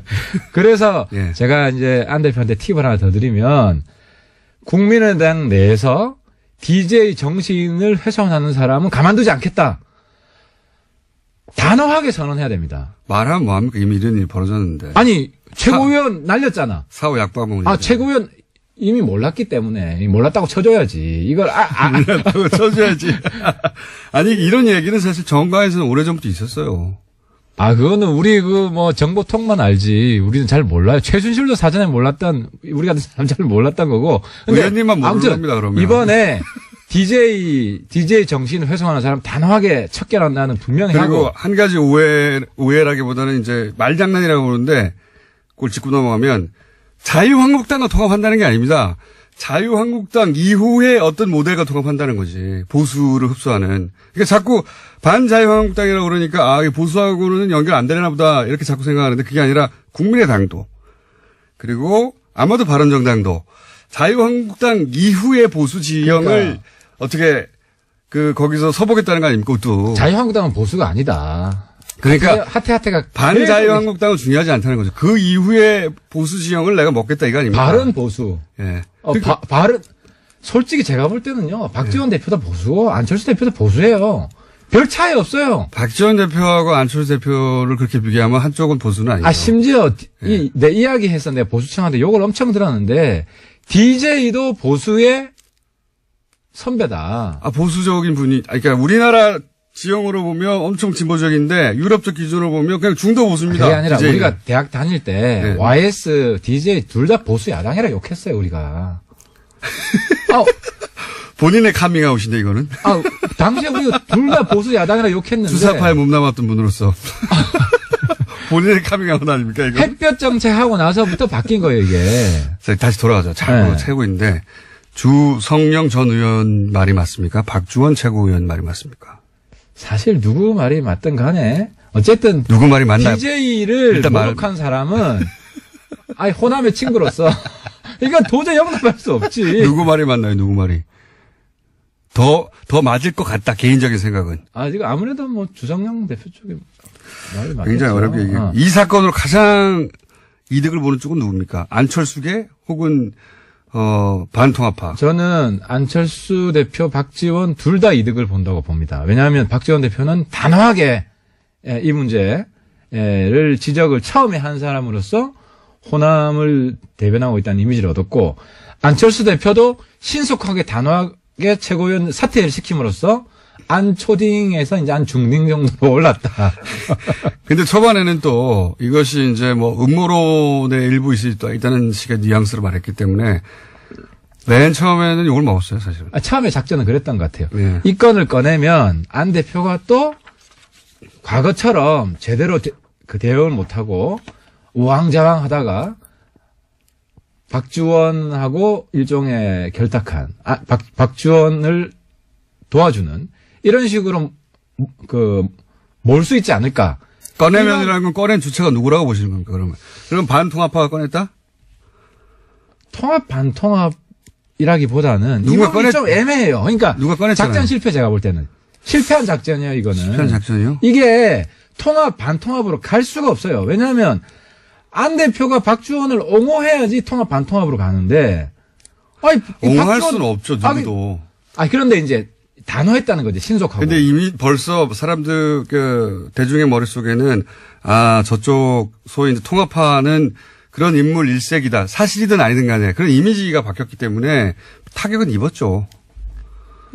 그래서 제가 이제 안 대표한테 팁을 하나 더 드리면 국민의당 내에서 DJ 정신을 훼손하는 사람은 가만두지 않겠다. 단호하게 선언해야 됩니다. 말하면 뭐합니까? 이미 이런 일이 벌어졌는데. 아니, 최고위원 날렸잖아. 사후 약방문. 아, 최고위원 이미 몰랐기 때문에, 몰랐다고 쳐줘야지. 이걸, 몰랐다고 쳐줘야지. 아니, 이런 얘기는 사실 정가에서는 오래전부터 있었어요. 아, 그거는 우리 정보통만 알지. 우리는 잘 몰라요. 최순실도 사전에 몰랐던, 우리 같은 사람 잘 몰랐던 거고. 의원님만 모르는 겁니다, 그러면. 이번에 DJ 정신을 훼손하는 사람 단호하게 척결한다는 분명히 그리고 하고. 한 가지 오해라기보다는 이제 말장난이라고 그러는데 그걸 짚고 넘어가면 자유한국당과 통합한다는 게 아닙니다. 자유한국당 이후에 어떤 모델과 통합한다는 거지. 보수를 흡수하는. 그러니까 자꾸 반자유한국당이라고 그러니까 보수하고는 연결 안 되나 보다 이렇게 자꾸 생각하는데 그게 아니라 국민의당도 그리고 아마도 바른정당도 자유한국당 이후의 보수 지형을 그러니까. 어떻게 거기서 서보겠다는 거 아닙니까? 또 자유한국당은 보수가 아니다. 그러니까 하태가 반자유한국당은 중요하지 않다는 거죠. 그 이후에 보수 지형을 내가 먹겠다 이거 아닙니까? 바른 보수. 예. 바른 솔직히 제가 볼 때는요. 박지원 대표도 보수고 안철수 대표도 보수예요. 별 차이 없어요. 박지원 대표하고 안철수 대표를 그렇게 비교하면 한쪽은 보수는 아니죠. 심지어 내 이야기해서 내 보수층한테 욕을 엄청 들었는데 DJ도 보수의 선배다. 보수적인 분이 그러니까 우리나라 지형으로 보면 엄청 진보적인데 유럽적 기준으로 보면 그냥 중도 보수입니다. 그게 아니라 DJ는. 우리가 대학 다닐 때 YS, DJ 둘 다 보수 야당이라 욕했어요 우리가. 본인의 카밍아웃인데 이거는. 당시에 우리가 둘 다 보수 야당이라 욕했는데. 주사파에 몸담았던 분으로서. 본인의 카밍아웃 아닙니까 이거? 햇볕 정책하고 나서부터 바뀐 거예요 이게. 자, 다시 돌아가죠. 잘 채고 있는데 주성영 전 의원 말이 맞습니까? 박주원 최고위원 말이 맞습니까? 사실 누구 말이 맞든 간에 어쨌든 누구 말이 맞나요? DJ를 모독한 사람은 호남의 친구로서 이건 도저히 용납할 수 없지. 누구 말이 맞나요? 누구 말이? 더 맞을 것 같다. 개인적인 생각은. 지금 아무래도 주성영 대표 쪽에 말이 맞겠죠. 굉장히 어렵게 얘기해요. 이 사건으로 가장 이득을 보는 쪽은 누굽니까? 안철수계 혹은 반통합파. 저는 안철수 대표, 박지원 둘 다 이득을 본다고 봅니다. 왜냐하면 박지원 대표는 단호하게 이 문제를 지적을 처음에 한 사람으로서 호남을 대변하고 있다는 이미지를 얻었고 안철수 대표도 신속하게 단호하게 최고위원 사퇴를 시킴으로써 안초딩에서 이제 안중딩 정도로 올랐다. 근데 초반에는 또 이것이 이제 음모론의 일부 있을 수 있다는 식의 뉘앙스로 말했기 때문에 맨 처음에는 욕을 먹었어요, 사실은. 처음에 작전은 그랬던 것 같아요. 네. 이 건을 꺼내면 안 대표가 또 과거처럼 제대로 대응을 못하고 우왕좌왕 하다가 박지원하고 일종의 결탁한, 박지원을 도와주는 이런 식으로 몰 수 있지 않을까. 꺼내면이라는 건 꺼낸 주체가 누구라고 보시는 겁니까, 그러면? 그럼 반통합파가 꺼냈다? 통합, 반통합이라기보다는 이건 좀 애매해요. 그러니까 누가 꺼냈잖아요. 작전 실패 제가 볼 때는. 실패한 작전이에요, 이거는. 실패한 작전이요? 이게 통합, 반통합으로 갈 수가 없어요. 왜냐하면 안 대표가 박지원을 옹호해야지 통합, 반통합으로 가는데. 옹호할 수는 없죠, 누구도. 그런데 이제 단호했다는 거지, 신속하고. 근데 이미 벌써 사람들, 대중의 머릿속에는, 저쪽, 소위 이제 통합파는 그런 인물 일색이다. 사실이든 아니든 간에 그런 이미지가 바뀌었기 때문에 타격은 입었죠.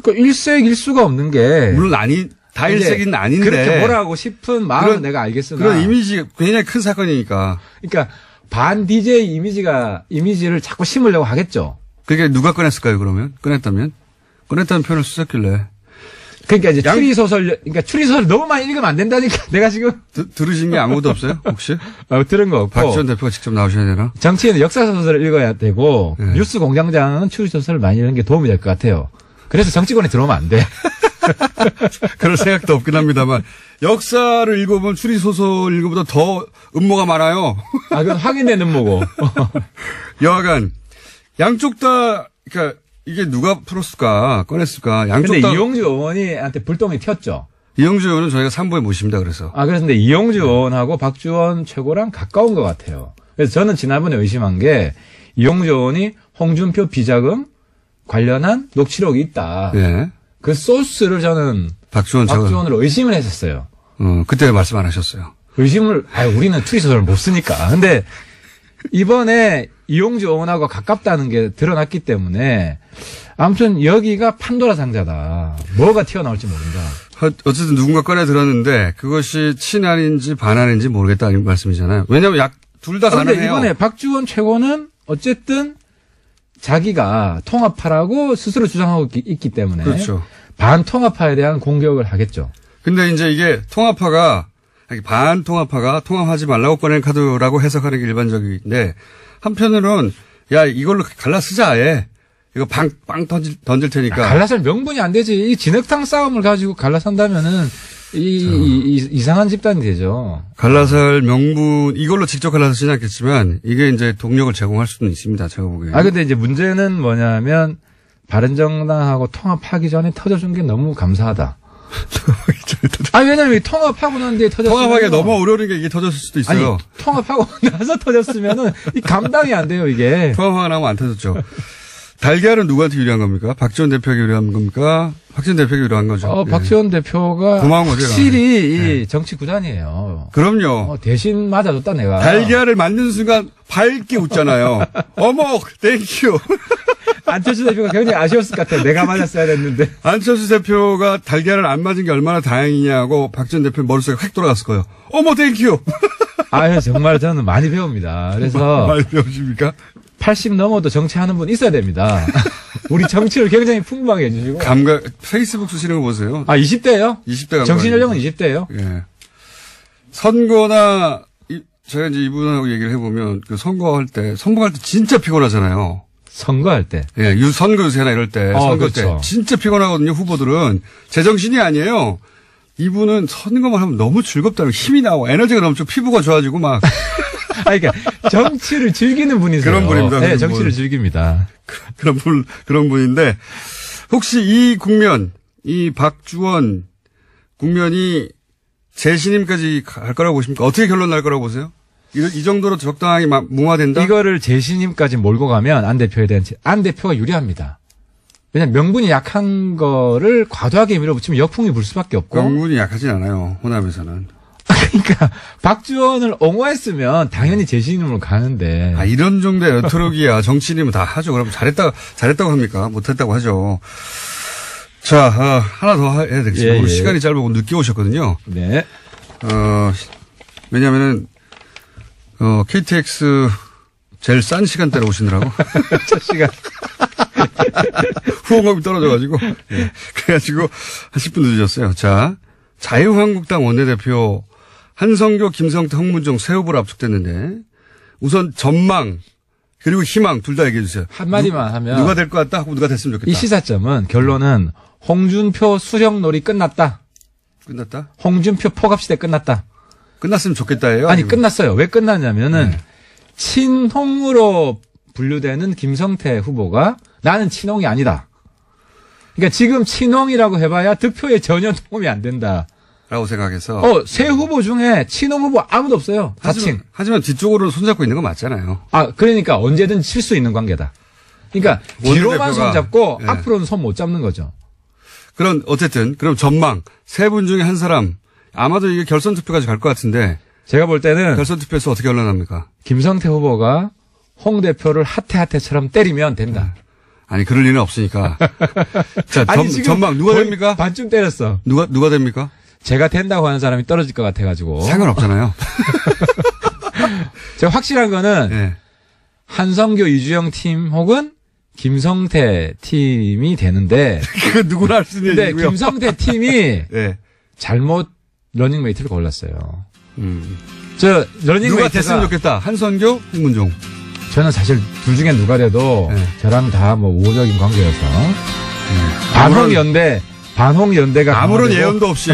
그러니까 일색일수가 없는 게. 물론 다 일색은 아닌데. 그렇게 뭐라고 싶은 마음은 내가 알겠으나. 그런 이미지, 굉장히 큰 사건이니까. 그러니까 반 DJ 이미지를 자꾸 심으려고 하겠죠. 그게 누가 꺼냈을까요, 그러면? 꺼냈다면 표현을 쓰셨길래. 그러니까 이제 추리소설 너무 많이 읽으면 안 된다니까. 내가 지금. 들으신 게 아무도 없어요? 혹시? 들은 거 없고. 박지원 대표가 직접 나오셔야 되나? 정치인은 역사소설을 읽어야 되고, 네. 뉴스 공장장은 추리소설을 많이 읽는 게 도움이 될 것 같아요. 그래서 정치권에 들어오면 안 돼. 그럴 생각도 없긴 합니다만, 역사를 읽어보면 추리소설 읽어보다 더 음모가 많아요. 그건 확인된 음모고. 여하간, 양쪽 다, 그러니까, 이게 누가 풀었을까, 꺼냈을까, 양쪽 근데 다. 이용주 의원한테 불똥이 튀었죠. 이용주 의원은 저희가 3부에 모십니다, 그래서. 그런데 이용주 의원하고 박지원 최고랑 가까운 것 같아요. 그래서 저는 지난번에 의심한 게, 이용주 의원이 홍준표 비자금, 관련한 녹취록이 있다. 예. 그 소스를 저는 박주원으로 의심을 했었어요. 그때 말씀 안 하셨어요. 우리는 추리소설을 못 쓰니까. 근데 이번에 이용주 의원하고 가깝다는 게 드러났기 때문에 아무튼 여기가 판도라 상자다. 뭐가 튀어나올지 모른다. 어쨌든 누군가 꺼내 들었는데 그것이 친한인지 반한인지 모르겠다는 말씀이잖아요. 왜냐하면 둘 다 가능해요. 그런데 이번에 박주원 최고는 어쨌든 자기가 통합파라고 스스로 주장하고 있기 때문에 그렇죠. 반통합파에 대한 공격을 하겠죠. 근데 이제 이게 반통합파가 통합하지 말라고 꺼낸 카드라고 해석하는 게 일반적인데 한편으로는 야 이걸로 갈라 쓰자 아예. 이거 빵 던질 테니까. 갈라설 명분이 안 되지. 이 진흙탕 싸움을 가지고 갈라선다면은 이상한 집단이 되죠. 갈라설 명분 이걸로 직접 갈라서지는 않겠지만 이게 이제 동력을 제공할 수는 있습니다. 제가 보기에. 근데 이제 문제는 뭐냐면 바른정당하고 통합하기 전에 터져준 게 너무 감사하다. 왜냐면 통합하고 난 뒤에 터졌으면. 통합하기가 너무 어려운 게 이게 터졌을 수도 있어요. 아니, 통합하고 나서 터졌으면은 이 감당이 안 돼요, 이게. 통합하고 나면 안 터졌죠. 달걀은 누구한테 유리한 겁니까? 박지원 대표에게 유리한 겁니까? 박지원 대표에게 유리한 거죠. 박지원 대표가 고마운 거죠, 확실히 이 정치 구단이에요. 그럼요. 대신 맞아줬다 내가. 달걀을 만든 순간 밝게 웃잖아요. 어머, 땡큐. 안철수 대표가 굉장히 아쉬웠을 것 같아요. 내가 맞았어야 됐는데. 안철수 대표가 달걀을 안 맞은 게 얼마나 다행이냐고 박지원 대표 머릿속에 획 돌아갔을 거예요. 어머, 땡큐. 정말 저는 많이 배웁니다. 그래서. 많이 배우십니까? 80 넘어도 정치하는 분 있어야 됩니다. 우리 정치를 굉장히 풍부하게 해주시고. 페이스북 쓰시는 거 보세요. 20대요? 20대 정신연령은 20대예요. 예. 선거나, 제가 이제 이분하고 얘기를 해보면, 선거할 때 진짜 피곤하잖아요. 선거할 때? 예, 선거 유세나 이럴 때. 선거 그렇죠. 때. 진짜 피곤하거든요, 후보들은. 제정신이 아니에요. 이분은 선거만 하면 너무 즐겁다고 힘이 나고 에너지가 넘치고 피부가 좋아지고 막. 그러니까 정치를 즐기는 분이세요. 그런 분입니다. 네, 정치를 즐깁니다. 그런 분인데 혹시 이 국면, 이 박주원 국면이 재신임까지 갈 거라고 보십니까? 어떻게 결론 날 거라고 보세요? 이 정도로 적당하게 무마된다? 이거를 재신임까지 몰고 가면 안 대표가 유리합니다. 왜냐하면 명분이 약한 거를 과도하게 밀어붙이면 역풍이 불 수밖에 없고. 명분이 약하진 않아요. 호남에서는. 그러니까 박주원을 옹호했으면 당연히 재신임으로 가는데. 이런 정도의 여토록이야. 정치인이면 다 하죠. 그럼 잘했다고 합니까? 못했다고 하죠. 자, 하나 더 해야 되겠습니다. 오늘 시간이 짧고 늦게 오셨거든요. 네. 왜냐면은 KTX 제일 싼 시간대로 오시느라고. 첫 시간. 후원금이 떨어져가지고. 네. 그래가지고 한 10분 늦으셨어요. 자, 자유한국당 원내대표 한성교, 김성태, 홍문종 새 후보로 압축됐는데 우선 전망 그리고 희망 둘 다 얘기해 주세요. 한마디만 하면. 누가 될 것 같다 하고 누가 됐으면 좋겠다. 이 시사점은 결론은 홍준표 수령놀이 끝났다. 끝났다? 홍준표 포갑시대 끝났다. 끝났으면 좋겠다예요? 아니 끝났어요. 왜 끝났냐면은 친홍으로 분류되는 김성태 후보가 나는 친홍이 아니다. 그러니까 지금 친홍이라고 해봐야 득표에 전혀 도움이 안 된다. 라고 생각해서. 새 후보 중에 친홍 후보 아무도 없어요. 하지만 뒤쪽으로 손잡고 있는 건 맞잖아요. 그러니까 언제든 칠 수 있는 관계다. 그러니까 뒤로만 손잡고 앞으로는 손 못 잡는 거죠. 그럼 전망. 세 분 중에 한 사람. 아마도 이게 결선 투표까지 갈 것 같은데. 제가 볼 때는. 결선 투표에서 어떻게 결론납니까? 김성태 후보가 홍 대표를 하태하태처럼 때리면 된다. 아니, 그럴 리는 없으니까. 자, 전망 누가 됩니까? 반쯤 때렸어. 누가 됩니까? 제가 된다고 하는 사람이 떨어질 것 같아가지고. 상관없잖아요. 제가 확실한 거는 한성교 이주영 팀 혹은 김성태 팀이 되는데. 그거 누구나 할 수 있는 얘기고요. 근데 김성태 팀이 잘못 러닝메이트를 골랐어요. 저 러닝메이트가 누가 됐으면 좋겠다. 한성교, 홍문종. 저는 사실 둘 중에 누가 돼도 저랑 다 우호적인 관계여서 반홍연대가 아무런 예언도 없이